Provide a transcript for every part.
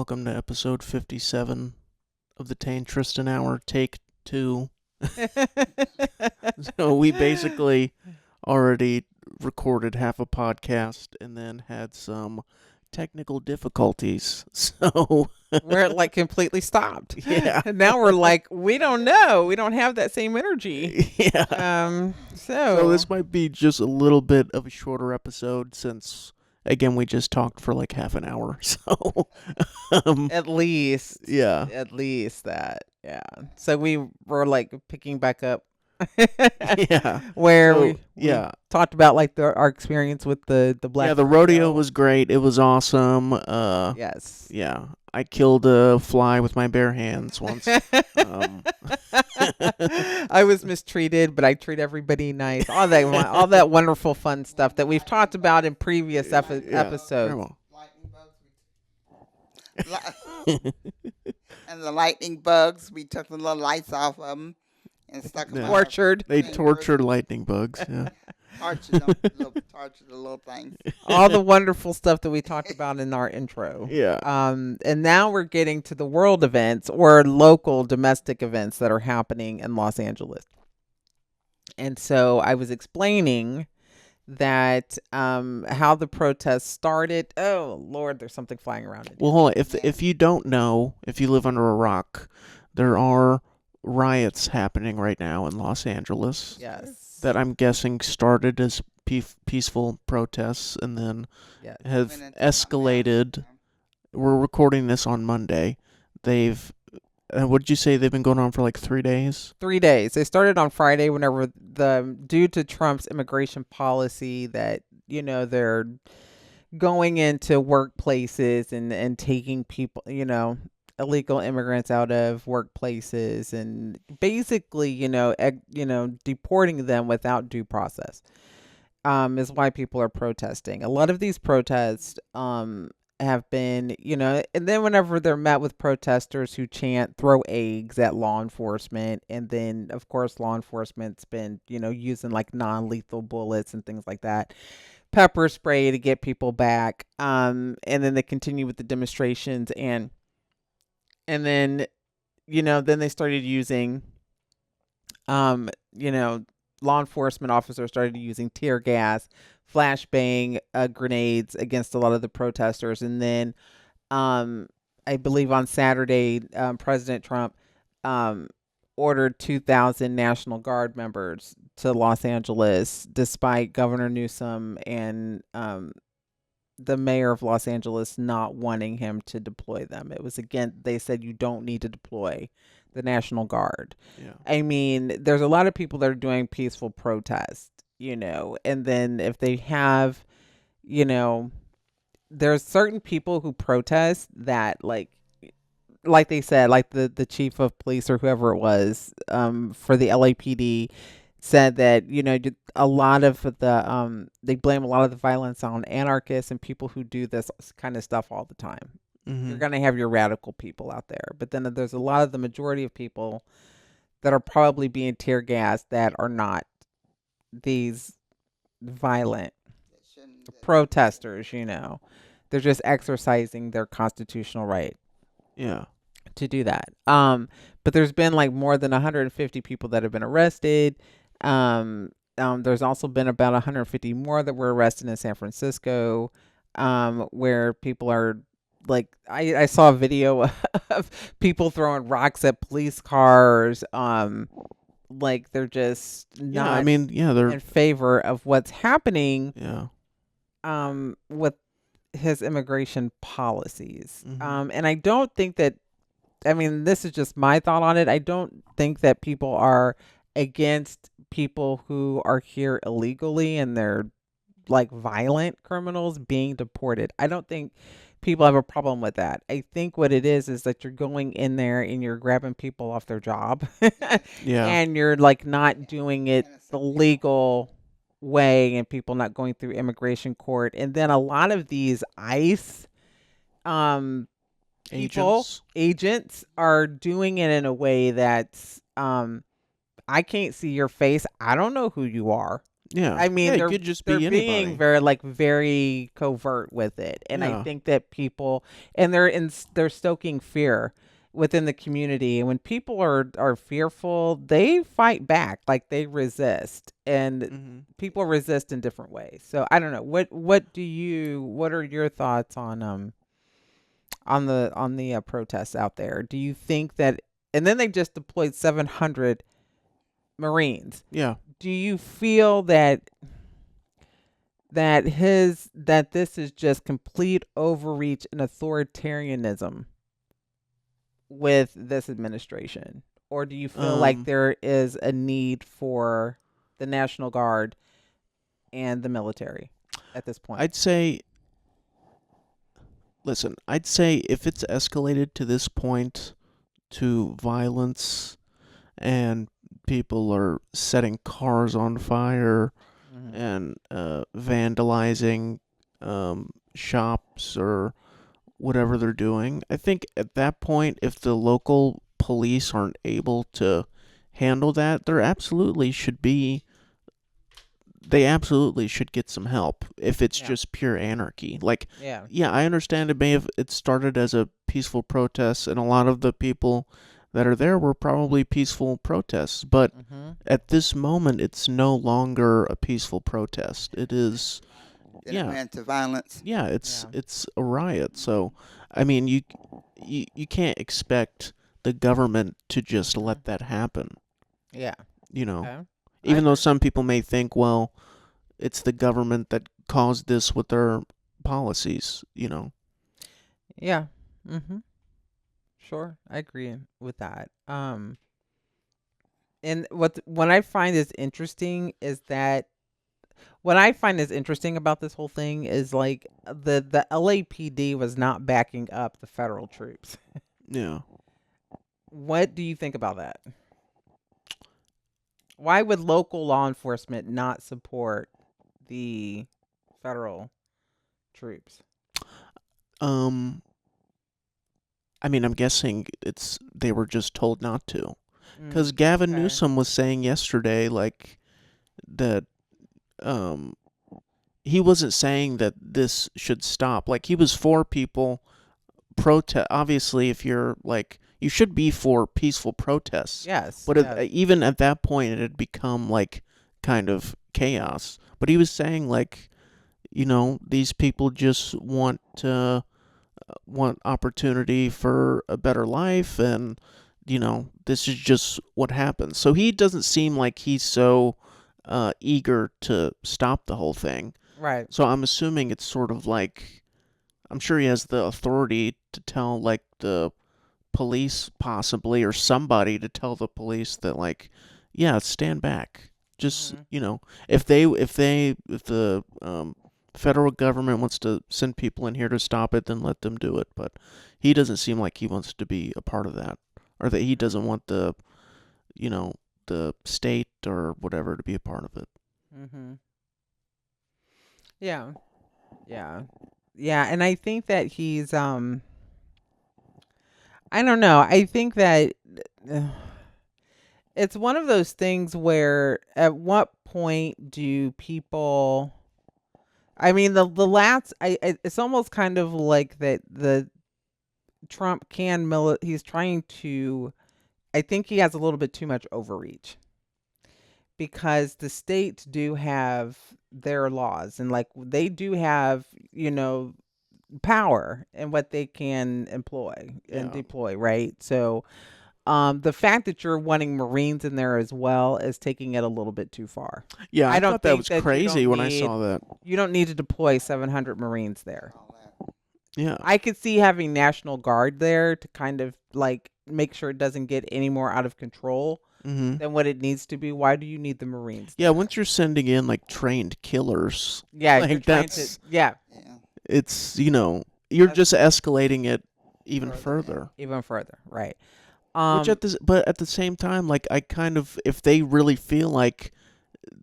welcome to episode 57 of the Tay and Tristan Hour, take 2. So we basically already recorded half a podcast and then had some technical difficulties. So we're like completely stopped. yeah. And now we're like, we don't know. We don't have that same energy. Yeah. So So this might be just a little bit of a shorter episode since, again, we just talked for like half an hour. So at least that. Yeah. So we were like picking back up. Yeah. Where So, we talked about like our experience with the black. Yeah, the rodeo was great. It was awesome. Yes. Yeah. I killed a fly with my bare hands once. I was mistreated, but I treat everybody nice. All that wonderful fun stuff that we've talked about in previous episodes. And the lightning bugs, we took the little lights off of them and stuck them. Tortured. They tortured lightning bugs. Yeah. Tortured the little things. All the wonderful stuff that we talked about in our intro. Yeah. And now we're getting to the world events or local domestic events that are happening in Los Angeles. And so I was explaining that how the protests started. Oh Lord, there's something flying around. Well, hold on. If you don't know, if you live under a rock, there are riots happening right now in Los Angeles. Yes. That I'm guessing started as peaceful protests and then have escalated. We're recording this on Monday. They've, what did you say? They've been going on for like 3 days? 3 days. They started on Friday whenever due to Trump's immigration policy that, they're going into workplaces and taking people, illegal immigrants out of workplaces and basically, deporting them without due process, is why people are protesting. A lot of these protests, have been, and then whenever they're met with protesters who chant, throw eggs at law enforcement. And then of course, law enforcement's been, using like non-lethal bullets and things like that, pepper spray to get people back. And then they continue with the demonstrations and then, then they started using, law enforcement officers started using tear gas, flashbang grenades against a lot of the protesters. And then I believe on Saturday, President Trump ordered 2,000 National Guard members to Los Angeles, despite Governor Newsom and the mayor of Los Angeles not wanting him to deploy them. It was, again, they said you don't need to deploy the National Guard. Yeah. I mean, there's a lot of people that are doing peaceful protest, and then if they have, there's certain people who protest that like they said, like the chief of police or whoever it was, for the LAPD said that, a lot of the, they blame a lot of the violence on anarchists and people who do this kind of stuff all the time. Mm-hmm. You're going to have your radical people out there. But then there's a lot of the majority of people that are probably being tear gassed that are not these violent protesters, They're just exercising their constitutional right. Yeah. To do that. But there's been like more than 150 people that have been arrested. There's also been about 150 more that were arrested in San Francisco, where people are like, I saw a video of people throwing rocks at police cars. Like they're just not they're in favor of what's happening. Yeah. With his immigration policies. Mm-hmm. And I don't think that, this is just my thought on it. I don't think that people are against people who are here illegally and they're like violent criminals being deported. I don't think people have a problem with that. I think what it is that you're going in there and you're grabbing people off their job. Yeah. And you're like not doing it the legal way and people not going through immigration court. And then a lot of these ICE agents are doing it in a way that's I can't see your face. I don't know who you are. Yeah. I mean, it could just they're be being anybody. very covert with it, and I Yeah. think that people and they're stoking fear within the community, and when people are fearful, they fight back, like they resist, and hmm people resist in different ways. So I don't know what are your thoughts on the protests out there? Do you think that, and then they just deployed 700 Marines? Yeah. Do you feel that this is just complete overreach and authoritarianism with this administration, or do you feel like Um. there is a need for the National Guard and the military at this point? I'd say. Listen. I'd say if it's escalated to this point to violence and people are setting cars on fire Mm-hmm. and vandalizing shops or whatever they're doing. I think at that point, if the local police aren't able to handle that, they absolutely should get some help if it's Yeah. just pure anarchy. Like, Yeah. yeah, I understand it started as a peaceful protest, and a lot of the people that are there were probably peaceful protests, but Mm-hmm. at this moment, it's no longer a peaceful protest. It is, Then it yeah, went to violence. yeah, Yeah. it's a riot. So, I mean, you can't expect the government to just let that happen. Yeah. You know, Okay. even though some people may think, well, it's the government that caused this with their policies. You know. Yeah. Mm-hmm. Sure, I agree with that. And what I find is interesting is that what I find is interesting about this whole thing is like the LAPD was not backing up the federal troops. Yeah. What do you think about that? Why would local law enforcement not support the federal troops? Um. I mean, I'm guessing they were just told not to. Because Gavin Okay. Newsom was saying yesterday, like, that um, he wasn't saying that this should stop. Like, he was for people protest. Obviously, if you're like, you should be for peaceful protests. Yes. But Yes. even at that point, it had become like kind of chaos. But he was saying, like, these people just want opportunity for a better life, and this is just what happens. So he doesn't seem like he's so eager to stop the whole thing. Right. So I'm assuming it's sort of like, I'm sure he has the authority to tell, like, the police possibly, or somebody to tell the police that, like, yeah, stand back. Just if the federal government wants to send people in here to stop it, then let them do it. But he doesn't seem like he wants to be a part of that, or that he doesn't want the state or whatever to be a part of it. Mm-hmm. Yeah. Yeah. Yeah, and I think that he's I don't know. I think that uh, it's one of those things where at what point do people, I mean, the last it's almost kind of like that the Trump he's trying to, I think he has a little bit too much overreach, because the states do have their laws, and like they do have, power and what they can employ and Yeah. deploy, right? So the fact that you're wanting Marines in there as well is taking it a little bit too far. Yeah, I I don't thought that think was that crazy when I saw that. you don't need to deploy 700 Marines there. Yeah. I could see having National Guard there to kind of like make sure it doesn't get any more out of control than what it needs to be. Why do you need the Marines? Yeah, once you're sending in like trained killers, Yeah, like you're trying to, yeah, it's you're just escalating it even further. even further, right? Which but at the same time, like, I kind of, if they really feel like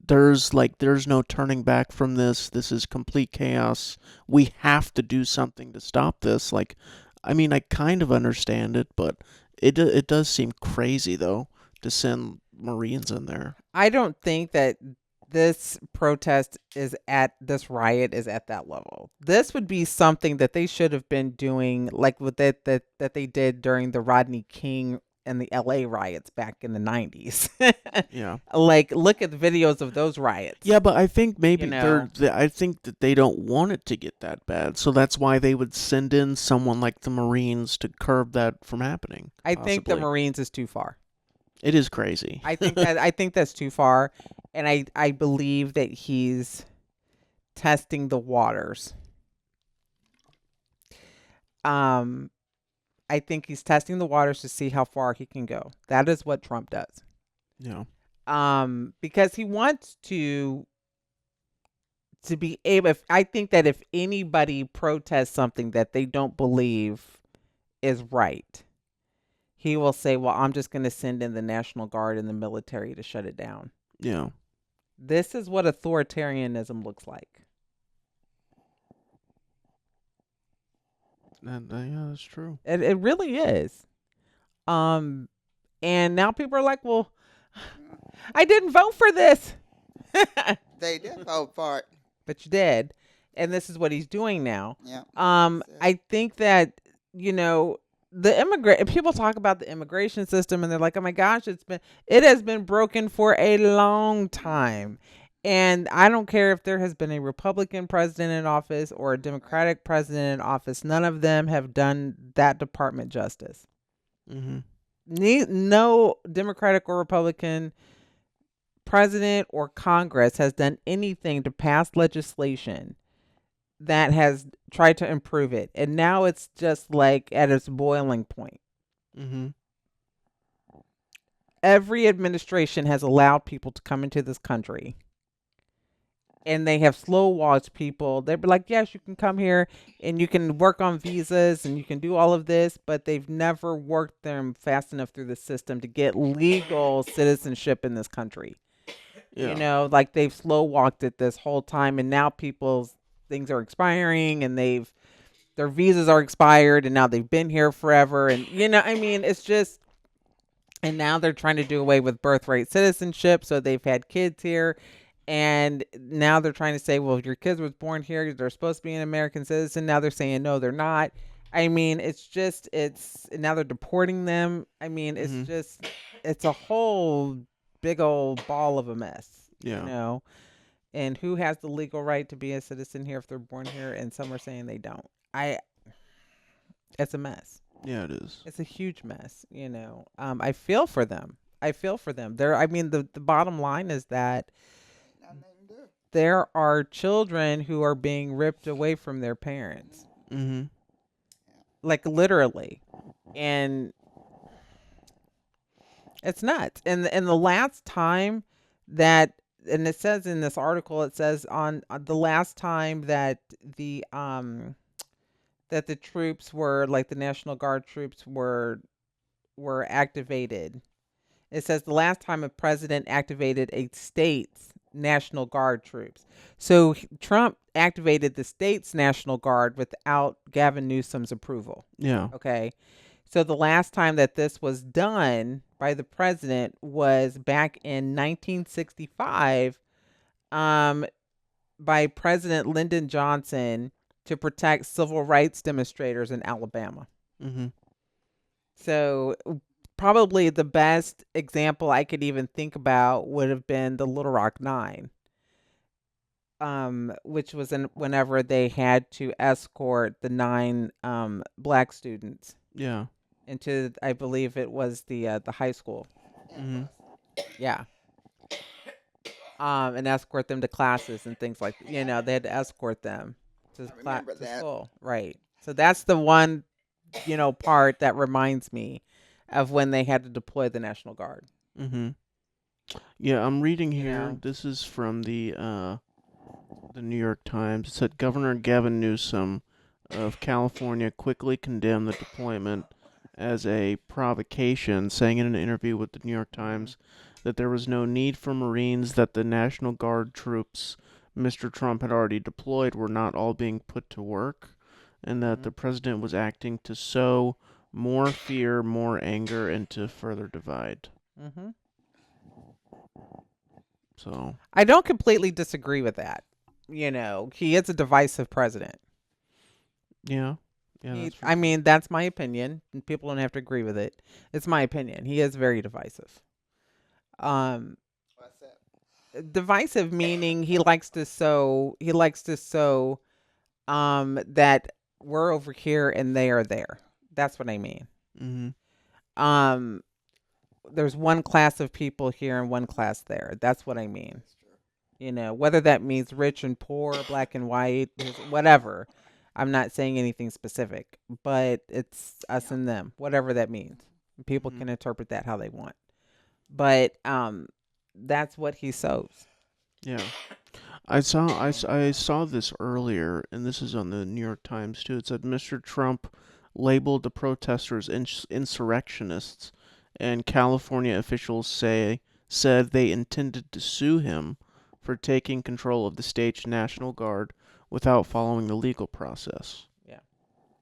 there's no turning back from this is complete chaos, we have to do something to stop this. Like, I mean, I kind of understand it, but it does seem crazy though to send Marines in there. I don't think that this riot is at that level. This would be something that they should have been doing, like with that they did during the Rodney King and the LA riots back in the 90s. Yeah. Like, look at the videos of those riots. Yeah, but I think maybe I think that they don't want it to get that bad, so that's why they would send in someone like the Marines to curb that from happening. I think the Marines is too far. It is crazy. I think that's too far, and I believe that he's testing the waters. I think he's testing the waters to see how far he can go. That is what Trump does. Yeah. Because he wants to be able. I think that if anybody protests something that they don't believe is right, he will say, well, I'm just going to send in the National Guard and the military to shut it down. Yeah. This is what authoritarianism looks like. And yeah, that's true. It really is. And now people are like, well, I didn't vote for this. They did vote for it. But you did. And this is what he's doing now. Yeah. I think that, people talk about the immigration system and they're like, oh my gosh, it has been broken for a long time. And I don't care if there has been a Republican president in office or a Democratic president in office. None of them have done that department justice. Mm-hmm. No Democratic or Republican president or Congress has done anything to pass legislation that has tried to improve it. And now it's just like at its boiling point. Mm-hmm. Every administration has allowed people to come into this country. And they have slow walked people. They'd be like, yes, you can come here and you can work on visas and you can do all of this, but they've never worked them fast enough through the system to get legal citizenship in this country. Yeah. Like they've slow walked it this whole time, and now people's things are expiring and their visas are expired and now they've been here forever. And, it's just, and now they're trying to do away with birthright citizenship. So they've had kids here. And now they're trying to say, well, your kids was born here, they're supposed to be an American citizen. Now they're saying, no, they're not. Now they're deporting them. It's a whole big old ball of a mess. Yeah. And who has the legal right to be a citizen here if they're born here? And some are saying they don't. It's a mess. Yeah, it is. It's a huge mess. I feel for them. The bottom line is that there are children who are being ripped away from their parents. Mm-hmm. Like literally. And it's nuts. And the last time that, and it says in this article, it says on the last time that the troops were, like the National Guard troops were activated. It says the last time a president activated a state's National Guard troops. So Trump activated the state's National Guard without Gavin Newsom's approval. Yeah. Okay. So the last time that this was done by the president was back in 1965 by President Lyndon Johnson to protect civil rights demonstrators in Alabama. Mm-hmm. So probably the best example I could even think about would have been the Little Rock Nine, which was whenever they had to escort the 9 black students. Yeah. Into, I believe it was the high school. Mm-hmm. Yeah. And escort them to classes and things like they had to escort them to school. Right. So that's the one part that reminds me of when they had to deploy the National Guard. Mm-hmm. Yeah, I'm reading here. This is from the New York Times. It said Governor Gavin Newsom of California quickly condemned the deployment as a provocation, saying in an interview with the New York Times that there was no need for Marines, that the National Guard troops Mr. Trump had already deployed were not all being put to work, and that the president was acting to sow more fear, more anger, and to further divide. Mm-hmm. So I don't completely disagree with that. You know, he is a divisive president. yeah. I mean, that's my opinion. And people don't have to agree with it. It's my opinion. He is very divisive. Um, What's that? Divisive meaning he likes to sow. That we're over here and they are there. That's what I mean. Mm-hmm. There's one class of people here and one class there. That's what I mean. You know, whether that means rich and poor, black and white, whatever. I'm not saying anything specific, but it's us and them, whatever that means. People can interpret that how they want. But that's what he sows. Yeah. I saw this earlier, and this is on the New York Times too. It said Mr. Trump labeled the protesters insurrectionists, and California officials said they intended to sue him for taking control of the state's National Guard without following the legal process. Yeah.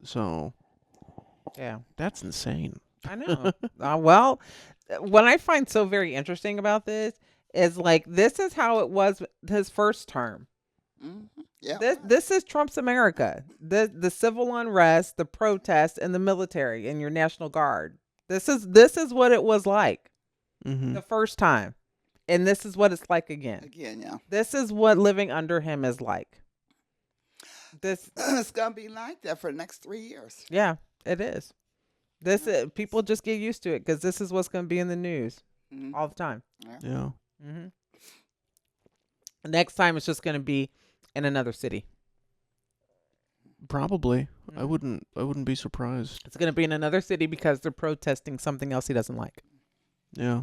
So, yeah, that's insane. I know. Well, what I find so very interesting about this is like this is how it was his first term. Mm-hmm. Yeah. This is Trump's America. The civil unrest, the protests, and the military and your National Guard. This is what it was like the first time, and this is what it's like again. Again, yeah. This is what living under him is like. It's gonna be like that for the next 3 years. Yeah, it is. People just get used to it because this is what's going to be in the news all the time. Yeah. Mm-hmm. Next time it's just going to be in another city. Probably. I wouldn't be surprised. It's going to be in another city because they're protesting something else he doesn't like. Yeah.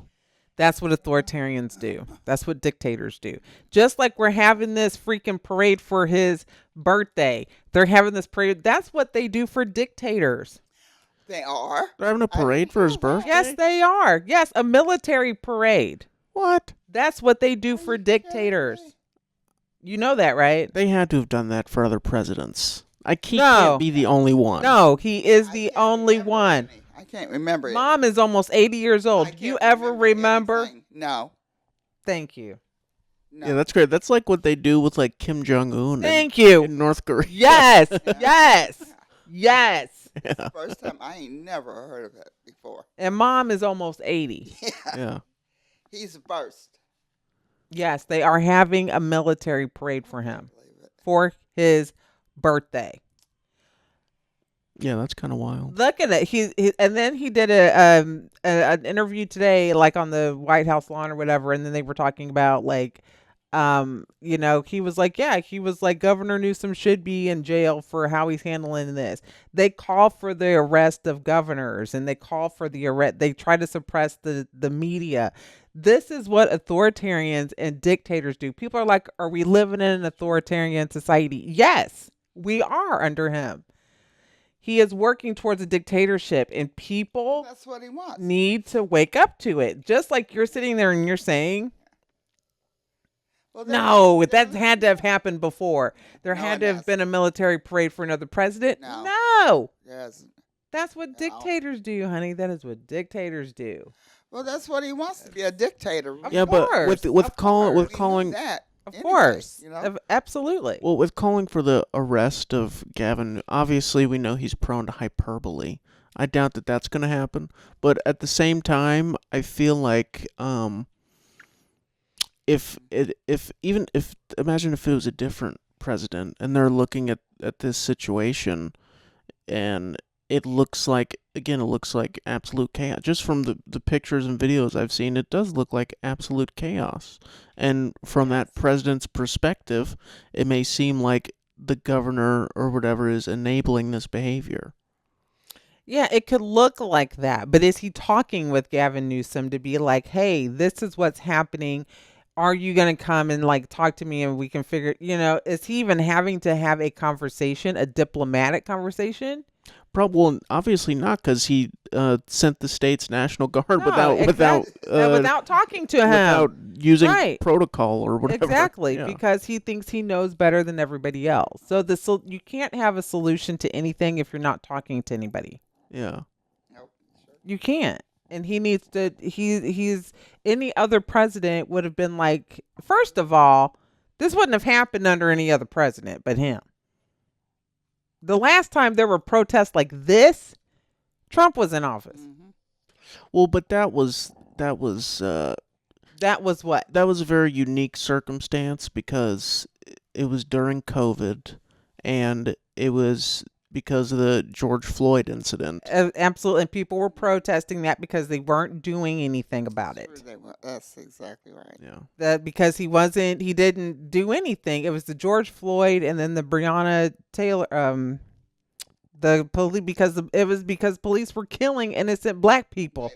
That's what authoritarians do. That's what dictators do. Just like we're having this freaking parade for his birthday. They're having this parade. That's what they do for dictators. They are? They're having a parade for his birthday? Yes, they are. Yes, a military parade. What? That's what they do for dictators. You know that, right? They had to have done that for other presidents. Can't be the only one. No, he is the only one. I can't remember it. Mom is almost 80 years old. Do you ever remember? Anything. No. Thank you. No. Yeah, that's great. That's like what they do with like Kim Jong-un. Thank you. In North Korea. Yes. Yes. Yes. It's the first time. I ain't never heard of it before. And Mom is almost 80. Yeah. He's the first. Yes, they are having a military parade for him for his birthday. Yeah, that's kind of wild. Look at it. He and then he did an interview today, like on the White House lawn or whatever, and then they were talking about like, he was like, Governor Newsom should be in jail for how he's handling this. They call for the arrest of governors, and they call for the arrest. They try to suppress the media. This is what authoritarians and dictators do. People are like, are we living in an authoritarian society? Yes, we are under him. He is working towards a dictatorship, and people that's what he wants. Need to wake up to it. Just like you're sitting there and you're saying, no, that had to have happened before. There had to have been a military parade for another president. No. Yes. That's what dictators do, honey. That is what dictators do. Well, that's what he wants to be, a dictator. Yeah, but with calling that. Of anyway, course. you know? Absolutely. Well, with calling for the arrest of Gavin, obviously we know he's prone to hyperbole. I doubt that that's going to happen. But at the same time, I feel like imagine if it was a different president and they're looking at this situation and it looks like absolute chaos. Just from the pictures and videos I've seen, it does look like absolute chaos. And from that president's perspective, it may seem like the governor or whatever is enabling this behavior. Yeah, it could look like that. But is he talking with Gavin Newsom to be like, hey, this is what's happening? Are you going to come and like talk to me and we can figure, is he even having to have a conversation, a diplomatic conversation? Probably, obviously not, because he sent the state's National Guard without talking to him, without using protocol or whatever. Exactly, because he thinks he knows better than everybody else. So you can't have a solution to anything if you're not talking to anybody. Yeah, you can't. And he needs to. He's any other president would have been like. First of all, this wouldn't have happened under any other president but him. The last time there were protests like this, Trump was in office. Mm-hmm. Well, but that was That was what? that was a very unique circumstance because it was during COVID, and it was because of the George Floyd incident. Absolutely, and people were protesting that because they weren't doing anything about it. That's exactly right. Yeah. That because he didn't do anything. It was the George Floyd and then the Breonna Taylor, the police because police were killing innocent black people.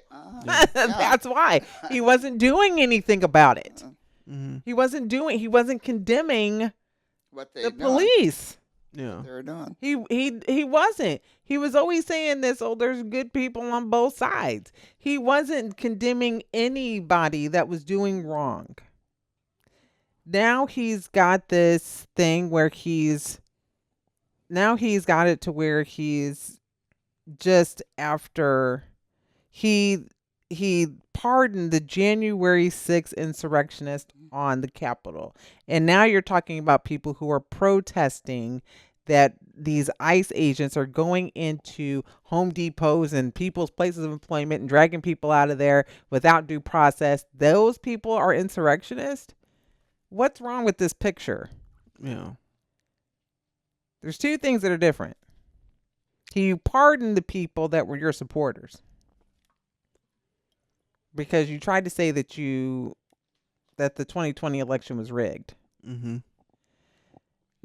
Yeah. That's why he wasn't doing anything about it. Mm-hmm. He wasn't condemning What they the police. Yeah. They're doing. He wasn't. He was always saying this, oh, there's good people on both sides. He wasn't condemning anybody that was doing wrong. Now he's got this thing where he's got it to where he's just after he pardoned the January 6th insurrectionists on the Capitol. And now you're talking about people who are protesting that these ICE agents are going into Home Depots and people's places of employment and dragging people out of there without due process. Those people are insurrectionists? What's wrong with this picture? Yeah. There's two things that are different. You pardon the people that were your supporters because you tried to say that the 2020 election was rigged. Mm-hmm.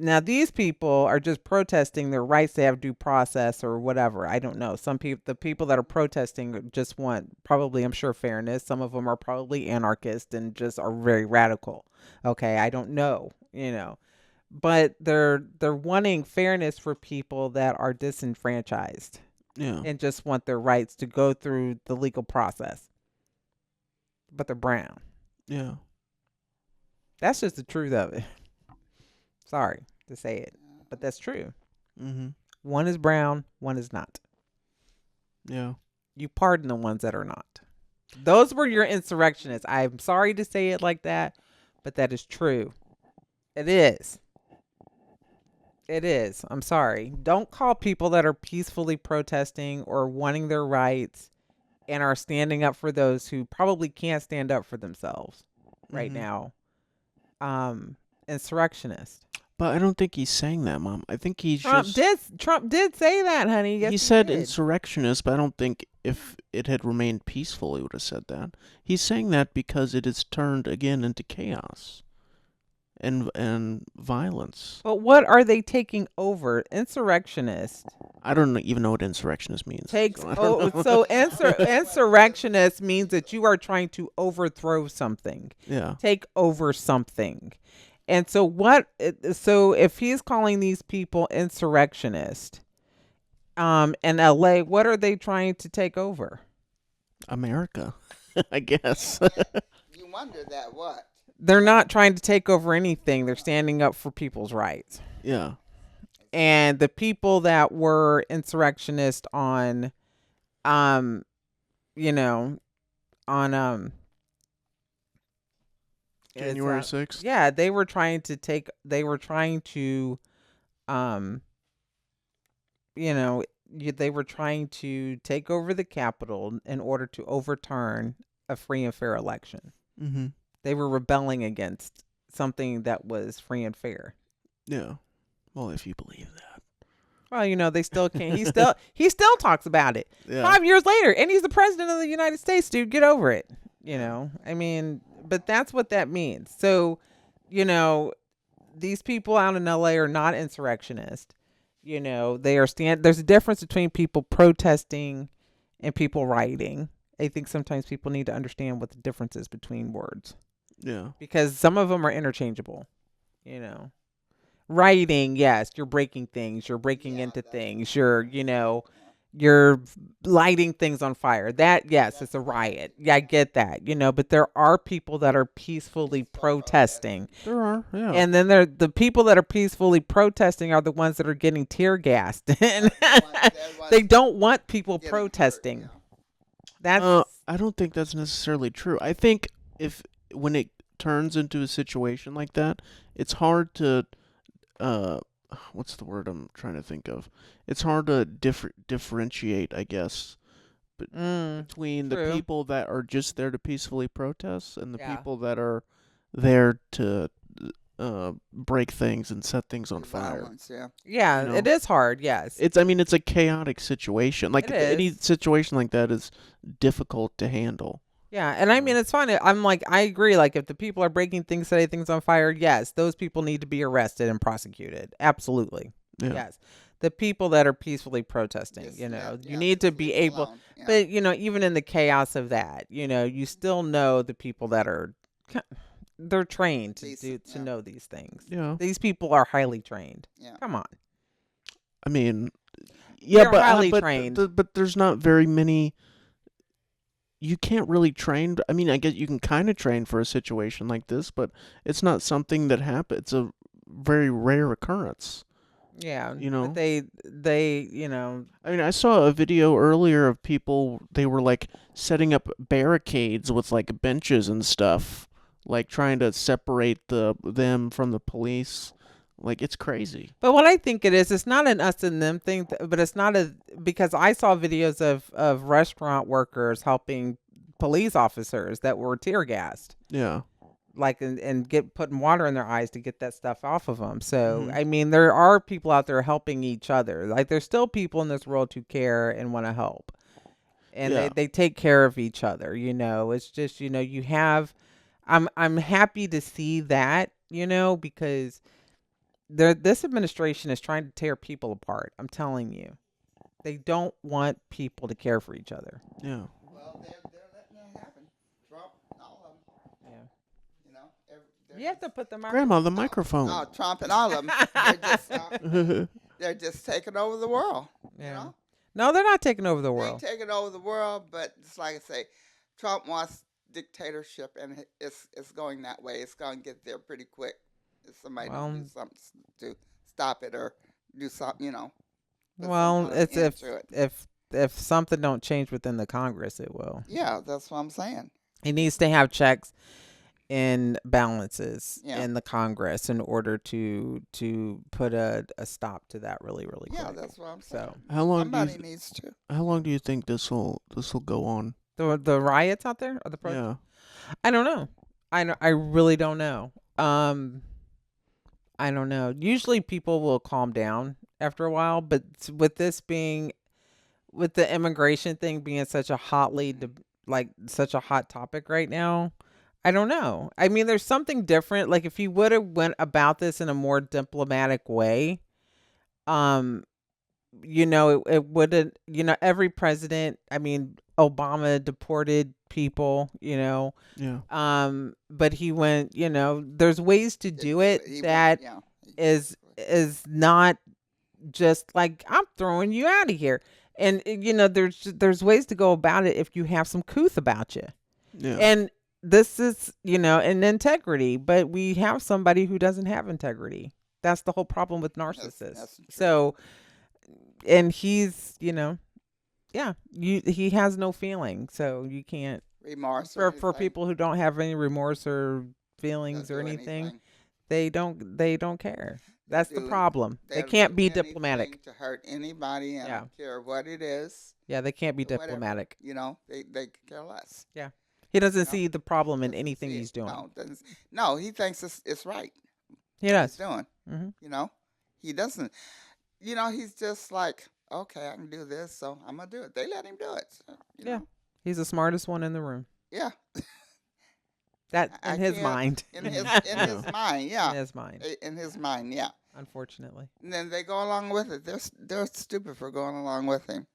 Now these people are just protesting their rights to have due process or whatever. I don't know. The people that are protesting just want probably, I'm sure, fairness. Some of them are probably anarchists and just are very radical. Okay, I don't know, but they're wanting fairness for people that are disenfranchised. Yeah. And just want their rights to go through the legal process. But they're brown. Yeah. That's just the truth of it. Sorry to say it, but that's true. Mm-hmm. One is brown, one is not. Yeah. You pardon the ones that are not. Those were your insurrectionists. I'm sorry to say it like that, but that is true. It is. It is. I'm sorry. Don't call people that are peacefully protesting or wanting their rights and are standing up for those who probably can't stand up for themselves right now. Insurrectionist. But I don't think he's saying that, Mom. I think he's Trump did say that, honey. Yes, he said did. insurrectionist, but I don't think if it had remained peaceful, he would have said that. He's saying that because it has turned again into chaos and violence. But what are they taking over? Insurrectionist. I don't even know what insurrectionist means. Insurrectionist means that you are trying to overthrow something. Yeah. Take over something. And so if he's calling these people insurrectionist, in LA, what are they trying to take over? America, I guess. You wonder that what? They're not trying to take over anything. They're standing up for people's rights. Yeah. And the people that were insurrectionist on January 6th. Yeah, they were trying to take over the Capitol in order to overturn a free and fair election. Mm-hmm. They were rebelling against something that was free and fair. Yeah. Well, if you believe that. Well, they still can't. He still talks about it. Yeah. 5 years later, and he's the president of the United States, dude. Get over it. I mean, but that's what that means. So, these people out in LA are not insurrectionists. They are there's a difference between people protesting and people rioting. I think sometimes people need to understand what the difference is between words. Yeah. Because some of them are interchangeable. Rioting, yes, you're breaking things, you're breaking into things, you're lighting things on fire. That, yes, it's a riot. Yeah, I get that, but there are people that are peacefully protesting. There are, yeah. And then the people that are peacefully protesting are the ones that are getting tear gassed. And they don't want people protesting. I don't think that's necessarily true. I think when it turns into a situation like that, it's hard to what's the word I'm trying to think of? It's hard to differentiate, I guess, between true. the people that are just there to peacefully protest and the people that are there to break things and set things on fire. Violence, yeah, it is hard. Yes, it's a chaotic situation. Like any situation like that is difficult to handle. Yeah, and I mean it's fine. I'm like I agree. Like if the people are breaking things, setting things on fire, yes, those people need to be arrested and prosecuted. Absolutely, yes. The people that are peacefully protesting, you need to be able. But even in the chaos of that, you still know the people that are. They're trained to know these things. Yeah, these people are highly trained. Yeah, come on. I mean, they're highly trained, but there's not very many. You can't really train. I mean, I guess you can kind of train for a situation like this, but it's not something that happens. It's a very rare occurrence. Yeah, but they I mean, I saw a video earlier of people. They were like setting up barricades with like benches and stuff, like trying to separate them from the police. Like it's crazy. But what I think it's not an us and them thing, but it's not because I saw videos of restaurant workers helping police officers that were tear gassed. Yeah. Like and putting water in their eyes to get that stuff off of them. So I mean, there are people out there helping each other. Like there's still people in this world who care and want to help, and they take care of each other. It's just you have. I'm happy to see that because. This administration is trying to tear people apart. I'm telling you, they don't want people to care for each other. Yeah. Well, they're letting that happen. Trump and all of them. Yeah. You have to put the Grandma, the microphone. Oh, Trump and all of them. They're just taking over the world. Yeah. No, they're not taking over the world. They're taking over the world, but it's like I say, Trump wants dictatorship, and it's going that way. It's going to get there pretty quick. If somebody do something to stop it or do something, Well, it's if something don't change within the Congress, it will. Yeah, that's what I'm saying. He needs to have checks and balances in the Congress in order to put a stop to that really, really quick. Yeah, that's what I'm saying. So how long somebody needs to. How long do you think this will go on? The riots out there or the protests? Yeah. I don't know. I really don't know. I don't know. Usually people will calm down after a while, but with this being, with the immigration thing being such a such a hot topic right now, I don't know. I mean, there's something different. Like if you would have went about this in a more diplomatic way, it wouldn't, every president, I mean, Obama deported people, Yeah. But he went, there's ways to do it that is not just like, I'm throwing you out of here. And, there's ways to go about it if you have some couth about you. Yeah. And this is, an integrity, but we have somebody who doesn't have integrity. That's the whole problem with narcissists. So, and he's, he has no feeling, so you can't remorse for people who don't have any remorse or feelings or anything. They don't care. That's the problem. They can't be diplomatic to hurt anybody. I don't care what it is. Yeah, they can't be diplomatic. They care less. Yeah, he doesn't see the problem in anything he's doing. No, he thinks it's right. He does. He's doing. Mm-hmm. He doesn't. He's just like, okay, I can do this, so I'm gonna do it. They let him do it. So, you know. He's the smartest one in the room. Yeah. That in his mind. In his mind, yeah. In his mind. In his mind, yeah. Unfortunately. And then they go along with it. They're stupid for going along with him.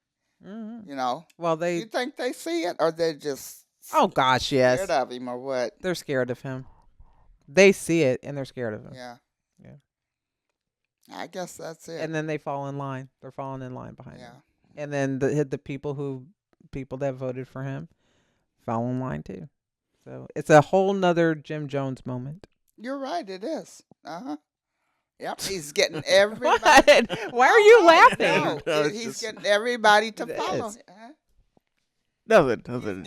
Mm-hmm. Well, you think they see it, or they're just yes, scared of him, or what? They're scared of him. They see it and they're scared of him. Yeah. I guess that's it. And then they fall in line. They're falling in line behind him. Yeah. And then the people that voted for him fell in line too. So it's a whole nother Jim Jones moment. You're right. It is. Yep. He's getting everybody. Why are you laughing? No, he's getting everybody to follow. Nothing.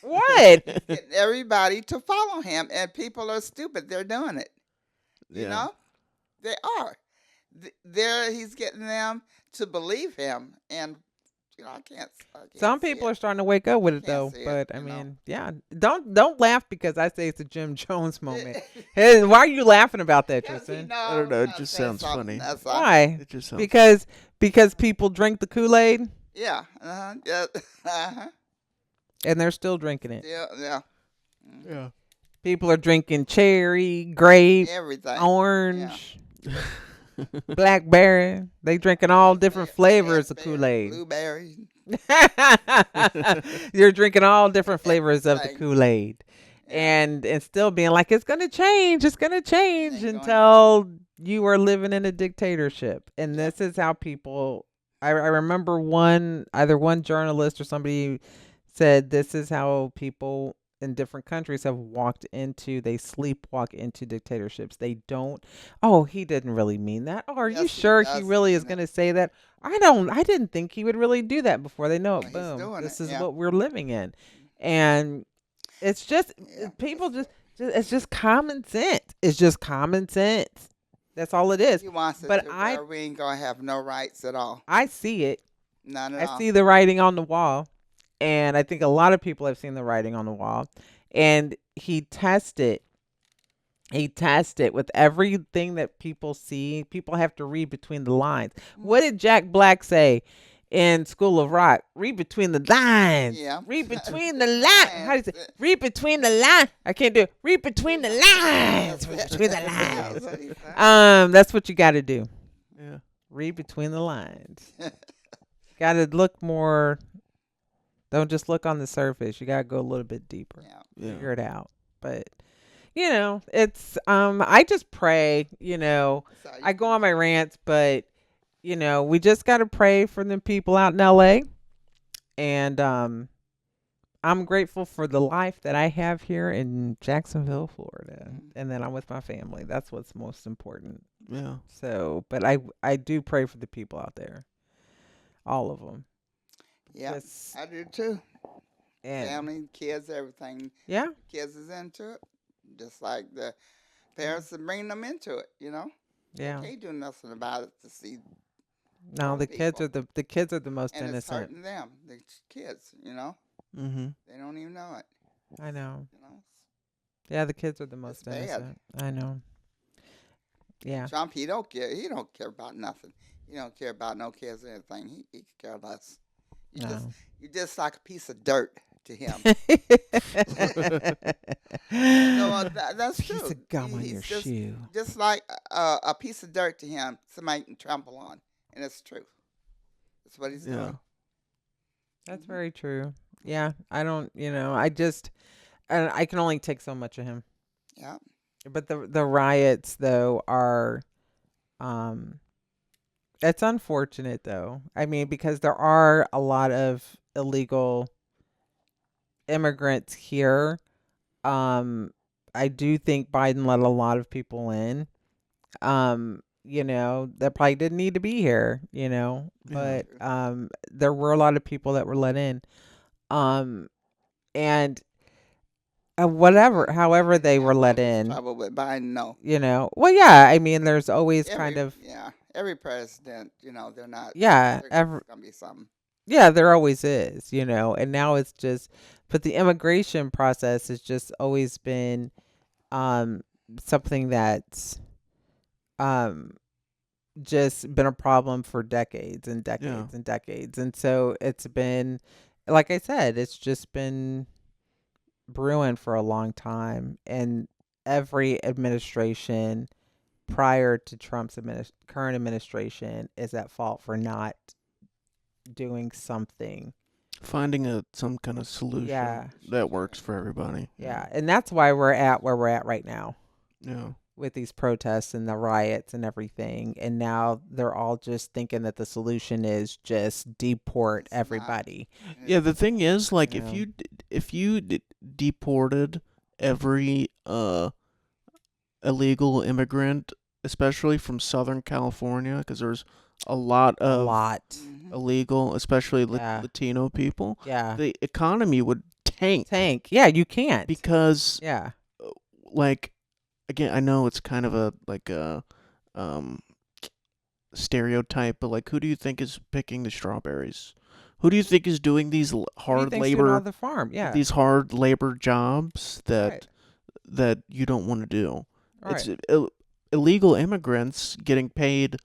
What? Getting everybody to follow him, and people are stupid. They're doing it. You know, they are. There, he's getting them to believe him, and I can't. Some people are starting to wake up with it though, but I mean, yeah. Don't laugh because I say it's a Jim Jones moment. Hey, why are you laughing about that, Tristan? I don't know. It just sounds funny. Why? It just sounds because people drink the Kool-Aid. Yeah. Yeah. And they're still drinking it. Yeah. Yeah. People are drinking cherry, grape, everything, orange, blackberry. They drinking all different flavors of Kool-Aid. Blueberry. You're drinking all different flavors of the Kool-Aid. And still being like, it's going to change. It's going to change until you are living in a dictatorship. And this is how people, I remember either one journalist or somebody said this is how people in different countries have they sleepwalk into dictatorships. They don't, he didn't really mean that. Oh, are you sure he really is going to say that? I didn't think he would really do that before they know it. Boom. This is what we're living in. And it's just, people it's just common sense. It's just common sense. That's all it is. He wants it to we ain't going to have no rights at all. I see it. None at all. I see the writing on the wall. And I think a lot of people have seen the writing on the wall. And he tested with everything that people see. People have to read between the lines. What did Jack Black say in School of Rock? Read between the lines. Yeah. Read between the lines. How do you say? Read between the lines. I can't do it. Read between the lines. Read between the lines. That's what you got to do. Yeah. Read between the lines. Got to look more. Don't just look on the surface. You got to go a little bit deeper. Yeah. Figure it out. But, it's, I just pray, I go on my rants, but, we just got to pray for the people out in LA. And, I'm grateful for the life that I have here in Jacksonville, Florida. And then I'm with my family. That's what's most important. Yeah. So, but I do pray for the people out there. All of them. Yeah, I do too. And family, kids, everything. Yeah. Kids is into it. Just like the parents are bringing them into it, Yeah. They can't do nothing about it to see. No, the kids are the most innocent. It's hurting them, the kids, Mm-hmm. They don't even know it. I know. Yeah, the kids are the most innocent. I know. Yeah. Trump, he don't care. He don't care about nothing. He don't care about no kids or anything. He care less. You're just like a piece of dirt to him. That's true. Piece of gum on your shoe. Just like a piece of dirt to him, somebody can trample on, and it's true. That's what he's doing. That's very true. Yeah, I don't. I can only take so much of him. Yeah. But the riots though are, it's unfortunate though. I mean, because there are a lot of illegal immigrants here. I do think Biden let a lot of people in. That probably didn't need to be here, but there were a lot of people that were let in. And however they were let in. Trouble with Biden, no. Well, yeah, I mean, there's always every president, they're not. Yeah, there's gonna be something. Yeah, there always is, and now it's just, but the immigration process has just always been, something that's, just been a problem for decades and decades and decades, and so it's been, like I said, it's just been brewing for a long time, and every administration prior to Trump's current administration is at fault for not doing something, finding some kind of solution that works for everybody. Yeah, and that's why we're at where we're at right now. Yeah, with these protests and the riots and everything, and now they're all just thinking that the solution is just deport everybody. Yeah, the thing is, like, if you deported every illegal immigrant especially from Southern California, because there's a lot of illegal, especially Latino people. Yeah. The economy would tank. Yeah, you can't. Because, like, again, I know it's kind of a stereotype, but like, who do you think is picking the strawberries? Who do you think is doing these hard labor on the farm? Yeah. These hard labor jobs that you don't want to do. Right. It's illegal immigrants getting paid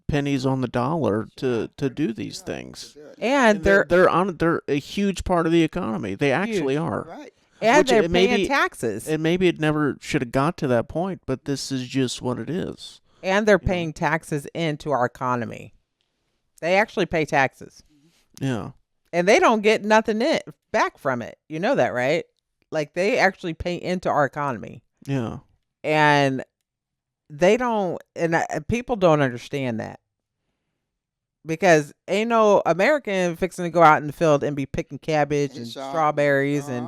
pennies on the dollar to do these things. And they're a huge part of the economy. They actually are. Right. And they're paying taxes. And maybe it never should have got to that point, but this is just what it is. And they're paying taxes into our economy. They actually pay taxes. Yeah. And they don't get nothing back from it. You know that, right? Like, they actually pay into our economy. Yeah. And they don't, and people don't understand that. Because ain't no American fixing to go out in the field and be picking cabbage and strawberries and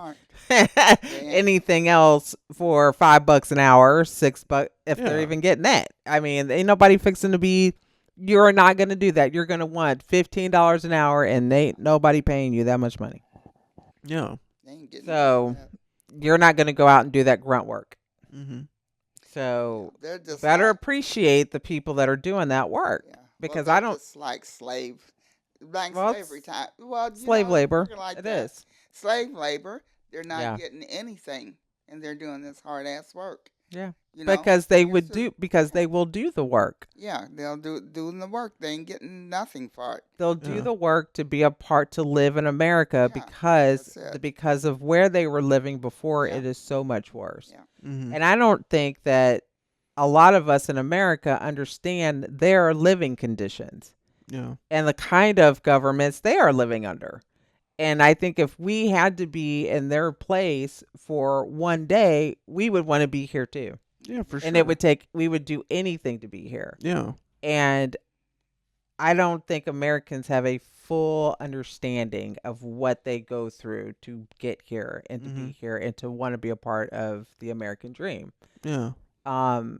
anything else for $5 an hour, $6 if they're even getting that. I mean, ain't nobody fixing to be. You're not going to do that. You're going to want $15 an hour, and ain't nobody paying you that much money. Yeah. So you're not going to go out and do that grunt work. Mm-hmm. So better appreciate the people that are doing that work. Yeah. Because I don't just like slavery time. Well, slave labor. Like it is slave labor. They're not getting anything, and they're doing this hard ass work. Yeah, because they will do the work. Yeah, they'll doing the work. They ain't getting nothing for it. They'll do the work to be a part to live in America because of where they were living before. It is so much worse. Yeah. Mm-hmm. And I don't think that a lot of us in America understand their living conditions. Yeah. And the kind of governments they are living under. And I think if we had to be in their place for one day, we would want to be here too. Yeah, for sure. And we would do anything to be here. Yeah. And I don't think Americans have a full understanding of what they go through to get here and to be here and to want to be a part of the American dream. Yeah. But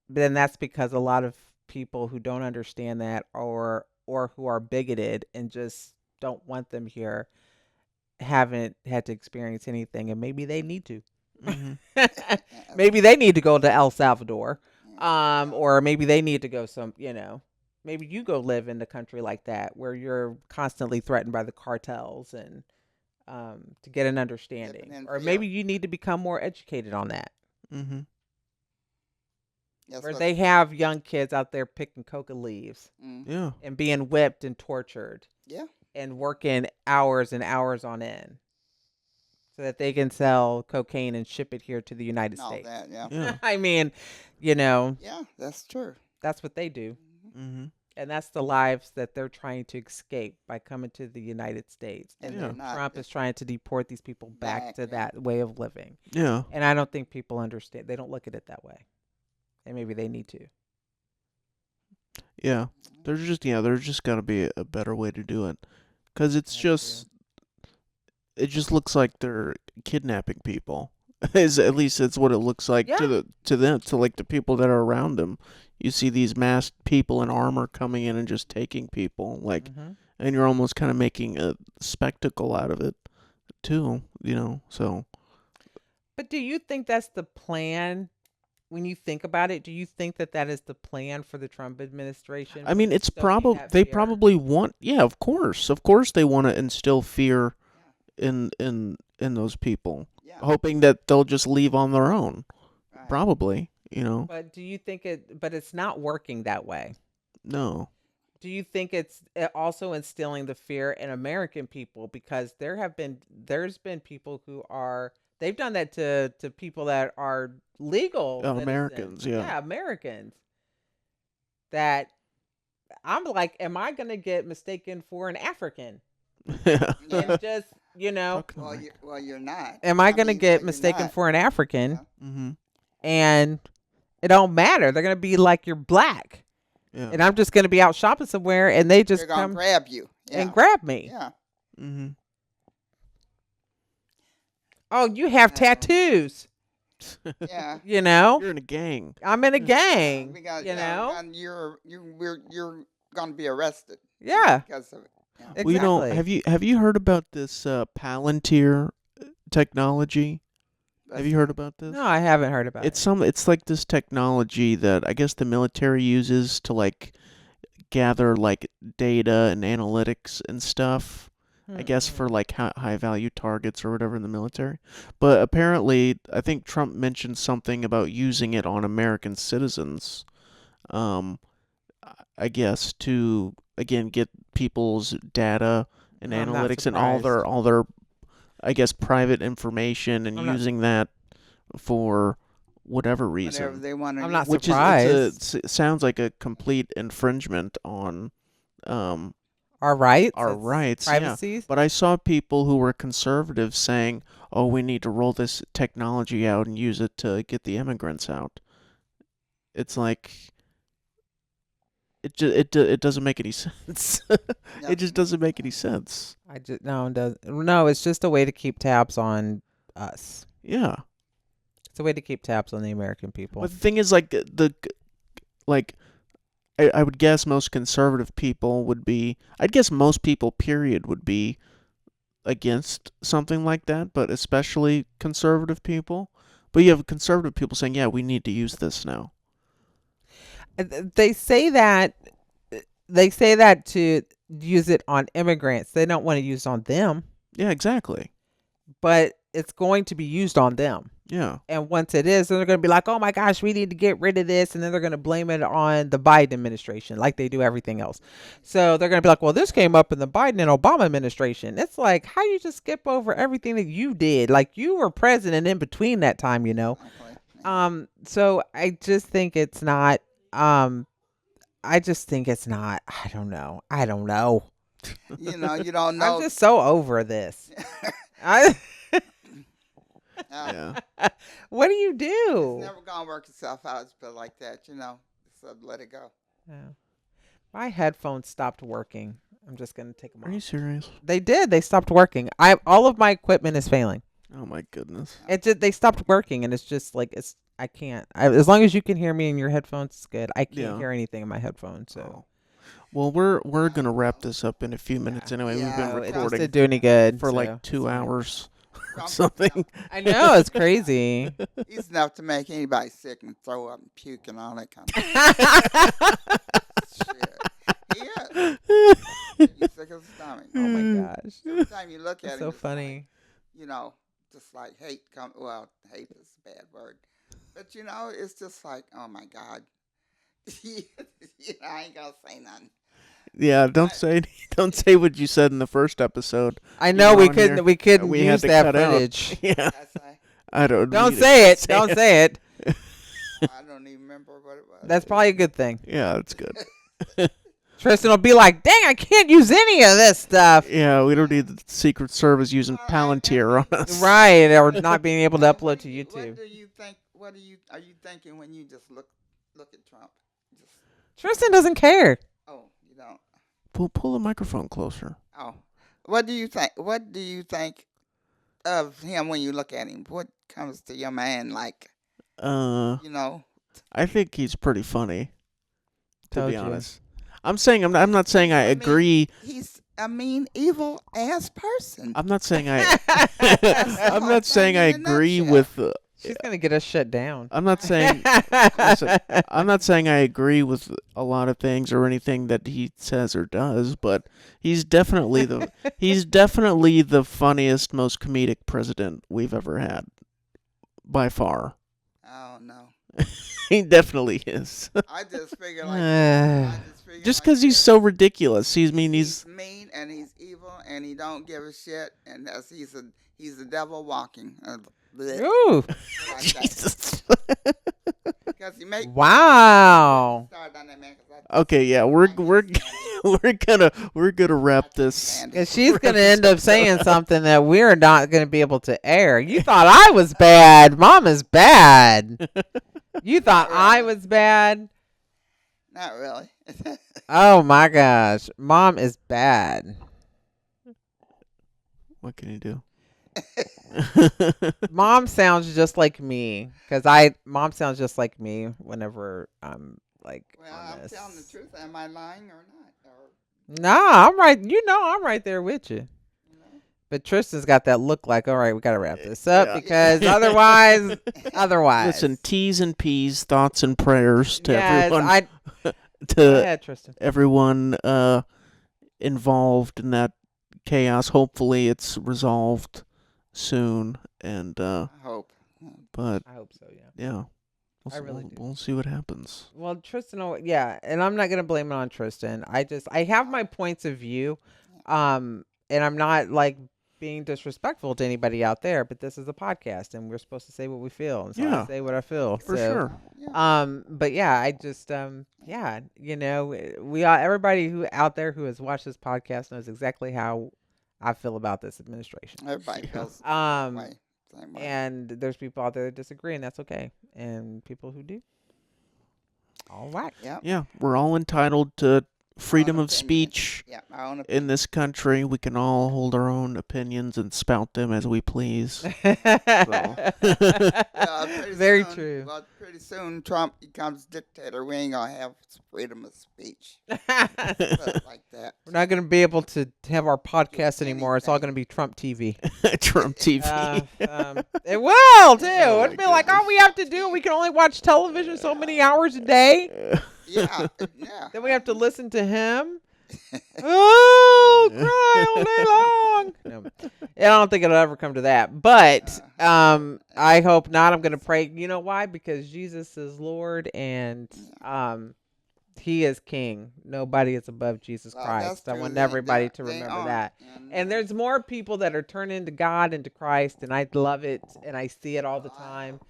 then that's because a lot of people who don't understand that or who are bigoted and just don't want them here haven't had to experience anything, and maybe they need to. Maybe they need to go to El Salvador, or maybe they need to go maybe you go live in a country like that where you're constantly threatened by the cartels and to get an understanding, or maybe you need to become more educated on that. Mm-hmm. Where they have young kids out there picking coca leaves, and being whipped and tortured, and working hours and hours on end, so that they can sell cocaine and ship it here to the United States. I mean, yeah, that's true. That's what they do, and that's the lives that they're trying to escape by coming to the United States. And Trump is trying to deport these people back to that way of living. Yeah, and I don't think people understand. They don't look at it that way. And maybe they need to. Yeah, there's just got to be a better way to do it, because it just looks like they're kidnapping people. At least it's what it looks like to them, to like the people that are around them. You see these masked people in armor coming in and just taking people, like, and you're almost kind of making a spectacle out of it, too. So. But do you think that's the plan? When you think about it, do you think that is the plan for the Trump administration? I mean, it's they probably want. Yeah, of course they want to instill fear in those people, hoping that they'll just leave on their own. Right. Probably, But do you think But it's not working that way. No. Do you think it's also instilling the fear in American people, because there's been people who are. They've done that to people that are legal Americans, Americans. That I'm like, am I going to get mistaken for an African? Yeah. And just, well, you're not. Am I going to get mistaken for an African? Yeah. Mm-hmm. And it don't matter. They're going to be like, you're black. Yeah. And I'm just going to be out shopping somewhere, and they just come grab you and grab me. Yeah. Mm-hmm. Oh, you have tattoos. Yeah. You know, you're in a gang. I'm in a gang. And you're going to be arrested. Yeah. Because of it. Yeah. Exactly. Well, you know, have you heard about this Palantir technology? Have you heard about this? No, I haven't heard about it. It's like this technology that I guess the military uses to like gather like data and analytics and stuff. I guess for like high value targets or whatever in the military. But apparently, I think Trump mentioned something about using it on American citizens. I guess to again get people's data and analytics and all their I guess private information and using that for whatever reason. Whatever they want to. I'm not surprised. It sounds like a complete infringement on our rights. Our rights, privacy. Yeah. But I saw people who were conservative saying, "Oh, we need to roll this technology out and use it to get the immigrants out." It's like it doesn't make any sense. It just doesn't make any sense. No, it's just a way to keep tabs on us. Yeah. It's a way to keep tabs on the American people. But the thing is, like I would guess most conservative people would be. I'd guess most people, period, would be against something like that. But especially conservative people. But you have conservative people saying, "Yeah, we need to use this now." They say that to use it on immigrants. They don't want to use it on them. Yeah, exactly. But it's going to be used on them. Yeah. And once it is, then they're going to be like, "Oh my gosh, we need to get rid of this." And then they're going to blame it on the Biden administration like they do everything else. So they're going to be like, "Well, this came up in the Biden and Obama administration." It's like, how you just skip over everything that you did? Like you were president in between that time, you know? So I just think it's not, I don't know. You don't know. I'm just so over this. Yeah. What do you do? It's never gonna work itself out, but like that, So let it go. Yeah. My headphones stopped working. I'm just gonna take them off. Are you serious? They did. They stopped working. All of my equipment is failing. Oh my goodness. They stopped working, and it's just like I can't. As long as you can hear me in your headphones, it's good. I can't hear anything in my headphones. So. Well, we're gonna wrap this up in a few minutes anyway. We've been recording. It doesn't do any good for like 2 hours. Something. I know, it's crazy. He's enough to make anybody sick and throw up and puke and all that kind of shit. Yeah. He's sick of his stomach. Oh my gosh. Every time you look at him, so funny. Like, just like hate hate is a bad word. But it's just like, oh my God. I ain't gonna say nothing. Yeah, don't say what you said in the first episode. I know we couldn't use that footage. Yeah, I don't. Don't say it. Don't say it. I don't even remember what it was. That's probably a good thing. Yeah, that's good. Tristan will be like, "Dang, I can't use any of this stuff." Yeah, we don't need the Secret Service using Palantir on us. Right, or not being able to upload to YouTube. What do you think? What are you thinking when you just look at Trump? Tristan doesn't care. Oh, you don't. Pull the microphone closer. Oh, what do you think? What do you think of him when you look at him? What comes to your mind like? I think he's pretty funny. To be honest, I'm not saying I agree. He's a mean, evil ass person. I'm not saying I'm not saying I agree with. She's gonna get us shut down. I'm not saying. Listen, I'm not saying I agree with a lot of things or anything that he says or does, but he's definitely the funniest, most comedic president we've ever had, by far. Oh no. He definitely is. I just figure like. Just because he's so ridiculous. He's mean and he's evil and he don't give a shit and he's the devil walking. Ooh. Jesus. Wow. Okay, yeah, we're gonna wrap this. And she's gonna end up saying something that we're not gonna be able to air. You thought I was bad. Mom is bad. You thought I was bad. Not really. Oh my gosh, Mom is bad. What can you do? Mom sounds just like me because mom sounds just like me whenever I'm like. Well, I'm telling the truth. Am I lying or not? Nah, I'm right. I'm right there with you. But Tristan's got that look like, all right, we got to wrap this up because otherwise. Listen, T's and P's, thoughts and prayers to everyone. Go ahead, Tristan. Everyone involved in that chaos. Hopefully it's resolved soon. And I hope. But I hope so, yeah. Yeah. I really do. We'll see what happens. Well, Tristan, and I'm not going to blame it on Tristan. I have my points of view. And I'm not like being disrespectful to anybody out there, but this is a podcast and we're supposed to say what we feel. And so I say what I feel. For sure. But yeah, I just, we all, everybody who out there who has watched this podcast knows exactly how I feel about this administration. Everybody feels same way. And there's people out there that disagree, and that's okay. And people who do. All right. Yeah, we're all entitled to freedom of speech in this country. We can all hold our own opinions and spout them as we please. Very true. Well, pretty soon Trump becomes dictator. We ain't gonna have freedom of speech. Like that. We're not gonna be able to have our podcast anymore. It's all gonna be Trump TV. Trump TV. It will too. It'll be like all we have to do. We can only watch television so many hours a day. Yeah. Then we have to listen to him. Oh, cry all day long. No, I don't think it'll ever come to that. But I hope not. I'm going to pray. You know why? Because Jesus is Lord and He is King. Nobody is above Jesus Christ. I want everybody to remember that. And there's more people that are turning to God and to Christ, and I love it, and I see it all the time,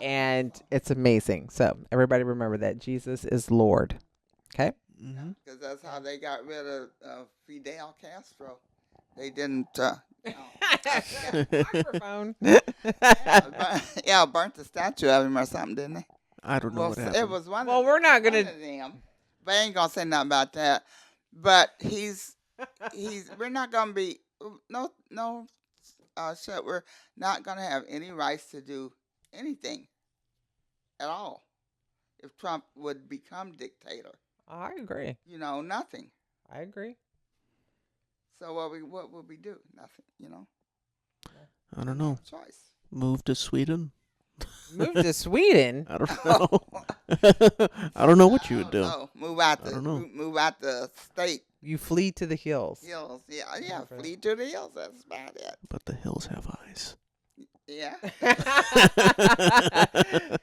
and it's amazing. So everybody remember that Jesus is Lord. Okay? Because that's how they got rid of Fidel Castro. They didn't. Microphone. Burnt the statue of him or something, didn't they? I don't know what happened. It was one. Well, we're not gonna. But I ain't gonna say nothing about that. But he's. We're not gonna be shit. We're not gonna have any rights to do anything at all if Trump would become dictator. I agree. Nothing. I agree. So what would we do? Nothing. I don't know. Choice. Move to Sweden. Move to Sweden? I don't know. I don't know what you would do. Move out the state. You flee to the hills. Hills, yeah. Flee to the hills. That's about it. But the hills have eyes. Yeah.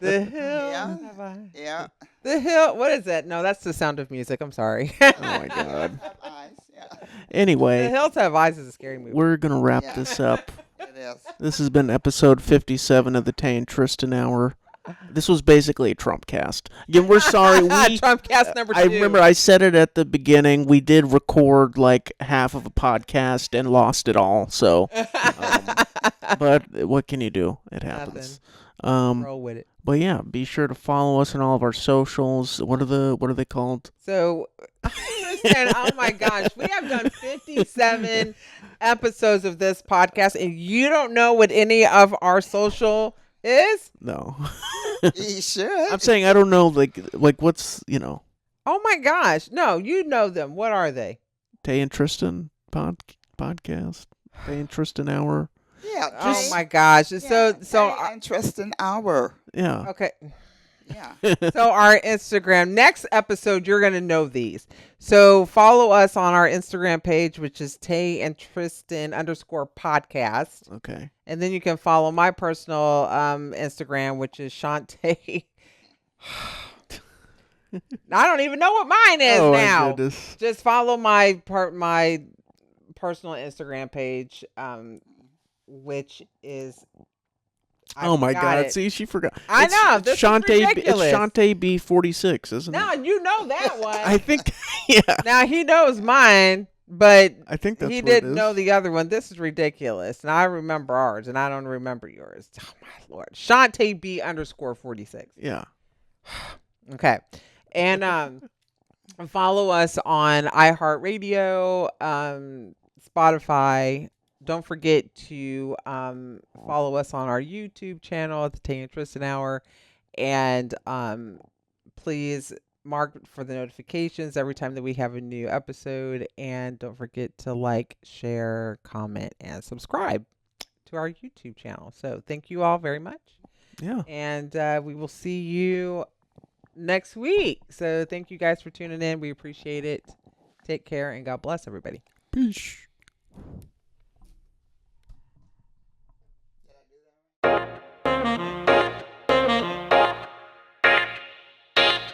The hills have eyes. Yeah. The hill. What is that? No, that's The Sound of Music. I'm sorry. Oh my God. Eyes, yeah. Anyway, The Hills Have Eyes is a scary movie. We're gonna wrap this up. It is. This has been episode 57 of the Tay and Tristan Hour. This was basically a Trumpcast. Again, we're sorry. Trumpcast number 2. I remember I said it at the beginning. We did record like half of a podcast and lost it all. So, but what can you do? It happens. Roll with it. But yeah, be sure to follow us on all of our socials. What are they called? So, Tristan, oh my gosh, we have done 57 episodes of this podcast, and you don't know what any of our social is? No. You should. I'm saying I don't know, like what's, Oh my gosh. No, you know them. What are they? Tay and Tristan podcast. Tay and Tristan Hour. Yeah. Oh my gosh. So Tay and Tristan Hour. Yeah. Okay. Yeah. So our Instagram, next episode, you're going to know these. So follow us on our Instagram page, which is Tay and Tristan _podcast. Okay. And then you can follow my personal Instagram, which is Shantae. I don't even know what mine is now. My goodness. Just follow my personal Instagram page, which is. Oh my God! See, she forgot. I know. This is ridiculous. It's Shantae B46, isn't it? No, you know that one. I think. Yeah. Now he knows mine, but I think that's he what it didn't is. know the other one. This is ridiculous, and I remember ours, and I don't remember yours. Oh my Lord, Shantae B _46. Yeah. Okay, and follow us on iHeartRadio, Spotify, don't forget to follow us on our YouTube channel at the Tay and Tristan Hour. And please mark for the notifications every time that we have a new episode. And don't forget to like, share, comment, and subscribe to our YouTube channel. So thank you all very much. Yeah. And we will see you next week. So thank you guys for tuning in. We appreciate it. Take care and God bless everybody. Peace.